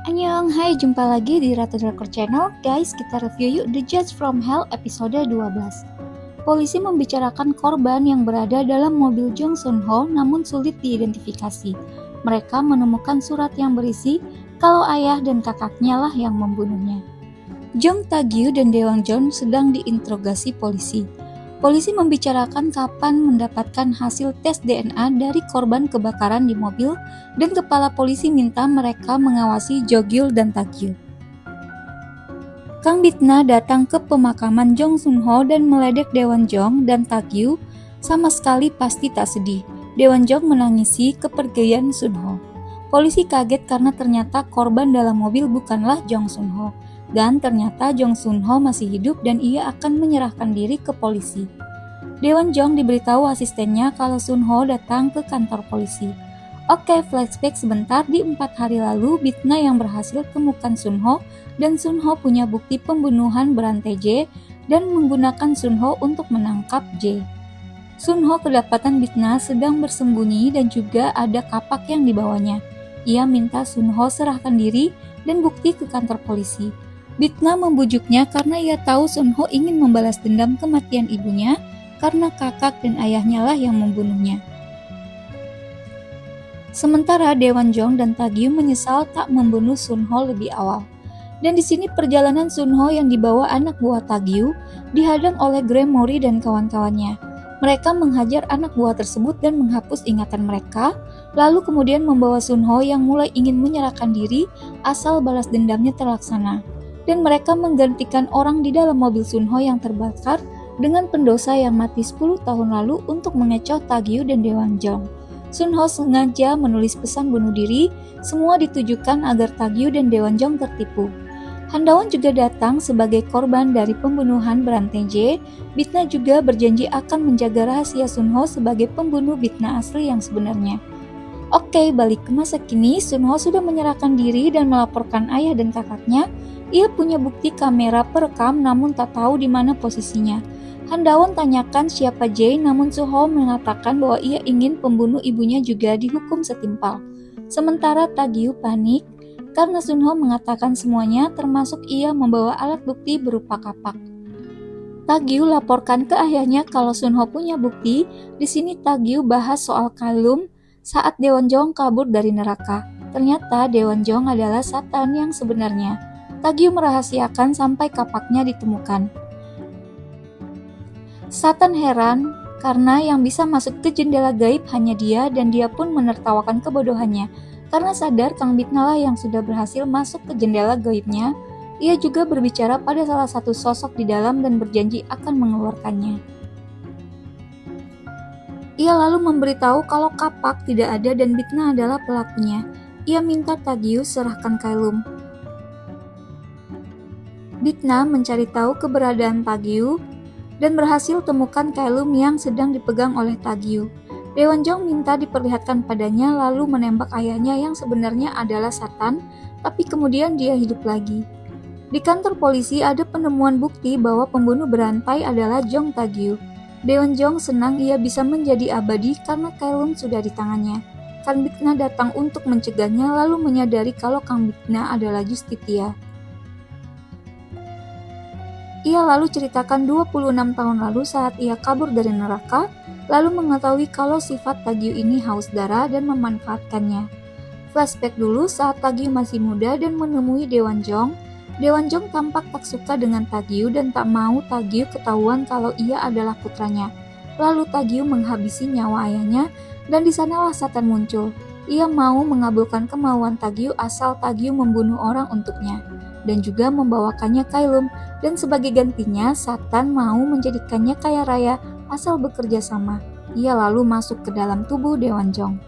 Annyeong, hai jumpa lagi di Ratu Drakor Channel. Guys, kita review yuk The Judge from Hell episode 12. Polisi membicarakan korban yang berada dalam mobil Jong Sun Ho namun sulit diidentifikasi. Mereka menemukan surat yang berisi kalau ayah dan kakaknya lah yang membunuhnya. Jong Tae-gyu dan Daewon Jeon sedang diinterogasi polisi. Polisi membicarakan kapan mendapatkan hasil tes DNA dari korban kebakaran di mobil dan kepala polisi minta mereka mengawasi Jo-gyul dan Tak-gyu. Kang Bitna datang ke pemakaman Jong Sun Ho dan meledek Daewon Jeon dan Tak-gyu sama sekali pasti tak sedih. Daewon Jeon menangisi kepergian Sun Ho. Polisi kaget karena ternyata korban dalam mobil bukanlah Jong Sun Ho. Dan ternyata Jong Sun Ho masih hidup dan ia akan menyerahkan diri ke polisi. Daewon Jeon diberitahu asistennya kalau Sun Ho datang ke kantor polisi. Oke, flashback sebentar di 4 hari lalu, Bitna yang berhasil temukan Sun Ho dan Sun Ho punya bukti pembunuhan berantai J dan menggunakan Sun Ho untuk menangkap J. Sun Ho kedapatan Bitna sedang bersembunyi dan juga ada kapak yang dibawanya. Ia minta Sun Ho serahkan diri dan bukti ke kantor polisi. Bitna membujuknya karena ia tahu Sun Ho ingin membalas dendam kematian ibunya karena kakak dan ayahnya lah yang membunuhnya. Sementara Daewon Jeon dan Tak-gyu menyesal tak membunuh Sun Ho lebih awal. Dan di sini perjalanan Sun Ho yang dibawa anak buah Tak-gyu dihadang oleh Graham Mori dan kawan-kawannya. Mereka menghajar anak buah tersebut dan menghapus ingatan mereka, lalu kemudian membawa Sun Ho yang mulai ingin menyerahkan diri asal balas dendamnya terlaksana. Dan mereka menggantikan orang di dalam mobil Sun Ho yang terbakar dengan pendosa yang mati 10 tahun lalu untuk mengecoh Tak-gyu dan Daewon Jeon. Sun Ho sengaja menulis pesan bunuh diri, semua ditujukan agar Tak-gyu dan Daewon Jeon tertipu. Han Da-won juga datang sebagai korban dari pembunuhan berantai J. Bitna juga berjanji akan menjaga rahasia Sun Ho sebagai pembunuh Bitna asli yang sebenarnya. Oke, balik ke masa kini, Sun Ho sudah menyerahkan diri dan melaporkan ayah dan kakaknya. Ia punya bukti kamera perekam namun tak tahu di mana posisinya. Han Da-won tanyakan siapa J, namun Sun Ho mengatakan bahwa ia ingin pembunuh ibunya juga dihukum setimpal. Sementara Tak-gyu panik karena Sun Ho mengatakan semuanya termasuk ia membawa alat bukti berupa kapak. Tak-gyu laporkan ke ayahnya kalau Sun Ho punya bukti. Di sini Tak-gyu bahas soal Kalum saat Daewon Jeon kabur dari neraka. Ternyata Daewon Jeon adalah Satan yang sebenarnya. Tak-gyu merahasiakan sampai kapaknya ditemukan. Satan heran karena yang bisa masuk ke jendela gaib hanya dia dan dia pun menertawakan kebodohannya. Karena sadar Kang Bitna lah yang sudah berhasil masuk ke jendela gaibnya, ia juga berbicara pada salah satu sosok di dalam dan berjanji akan mengeluarkannya. Ia lalu memberitahu kalau kapak tidak ada dan Bitna adalah pelakunya. Ia minta Tak-gyu serahkan Kailum. Bitna mencari tahu keberadaan Tak-gyu dan berhasil temukan Kailum yang sedang dipegang oleh Tak-gyu. Daewon Jeon minta diperlihatkan padanya lalu menembak ayahnya yang sebenarnya adalah Satan, tapi kemudian dia hidup lagi. Di kantor polisi ada penemuan bukti bahwa pembunuh berantai adalah Jong Tak-gyu. Daewon Jeon senang ia bisa menjadi abadi karena Kailum sudah di tangannya. Kang Bitna datang untuk mencegahnya lalu menyadari kalau Kang Bitna adalah Justitia. Ia lalu ceritakan 26 tahun lalu saat ia kabur dari neraka, lalu mengetahui kalau sifat Tak-gyu ini haus darah dan memanfaatkannya. Flashback dulu saat Tak-gyu masih muda dan menemui Daewon Jeon. Daewon Jeon tampak tak suka dengan Tak-gyu dan tak mau Tak-gyu ketahuan kalau ia adalah putranya. Lalu Tak-gyu menghabisi nyawa ayahnya dan di sanalah Satan muncul. Ia mau mengabulkan kemauan Tak-gyu asal Tak-gyu membunuh orang untuknya dan juga membawakannya Kailum, dan sebagai gantinya Satan mau menjadikannya kaya raya asal bekerja sama. Ia lalu masuk ke dalam tubuh Daewon Jeon.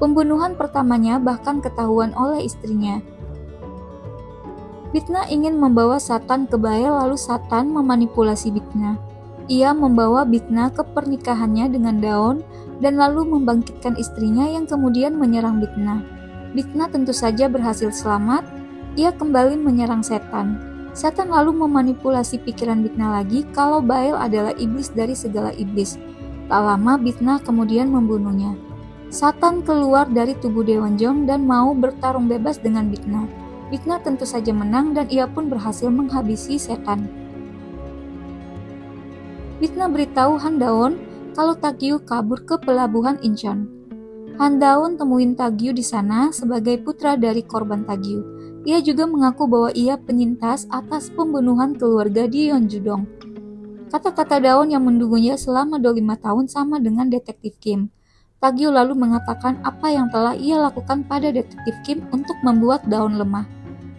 Pembunuhan pertamanya bahkan ketahuan oleh istrinya. Bitna ingin membawa Satan ke Bael lalu Satan memanipulasi Bitna. Ia membawa Bitna ke pernikahannya dengan Daon dan lalu membangkitkan istrinya yang kemudian menyerang Bitna. Bitna tentu saja berhasil selamat. Ia kembali menyerang setan. Setan lalu memanipulasi pikiran Bitna lagi kalau Bael adalah iblis dari segala iblis. Tak lama Bitna kemudian membunuhnya. Satan keluar dari tubuh Daewon Jeon dan mau bertarung bebas dengan Bitna. Bitna tentu saja menang dan ia pun berhasil menghabisi setan. Bitna beritahu Handaon kalau Tagyu kabur ke pelabuhan Incheon. Handaon temuin Tagyu di sana sebagai putra dari korban Tagyu. Ia juga mengaku bahwa ia penyintas atas pembunuhan keluarga di Yeonjudong. Kata-kata Daon yang mendukungnya selama 25 tahun sama dengan detektif Kim. Tagyu lalu mengatakan apa yang telah ia lakukan pada detektif Kim untuk membuat Daon lemah.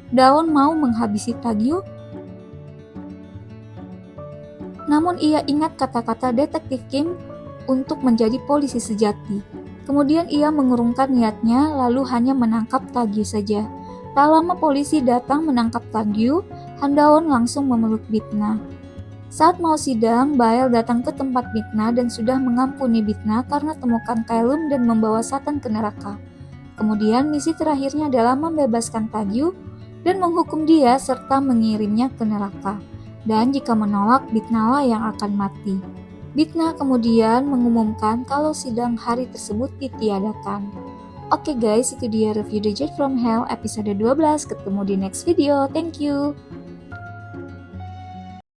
Daon mau menghabisi Tagyu, namun ia ingat kata-kata detektif Kim untuk menjadi polisi sejati. Kemudian ia mengurungkan niatnya lalu hanya menangkap Tagyu saja. Tak lama polisi datang menangkap Tagyu, Handaon langsung memeluk Bitna. Saat mau sidang, Bael datang ke tempat Bitna dan sudah mengampuni Bitna karena temukan Kailum dan membawa Satan ke neraka. Kemudian misi terakhirnya adalah membebaskan Tagyu dan menghukum dia serta mengirimnya ke neraka. Dan jika menolak, Bitnalah yang akan mati. Bitna kemudian mengumumkan kalau sidang hari tersebut ditiadakan. Oke guys, itu dia review The Jade from Hell episode 12. Ketemu di next video. Thank you.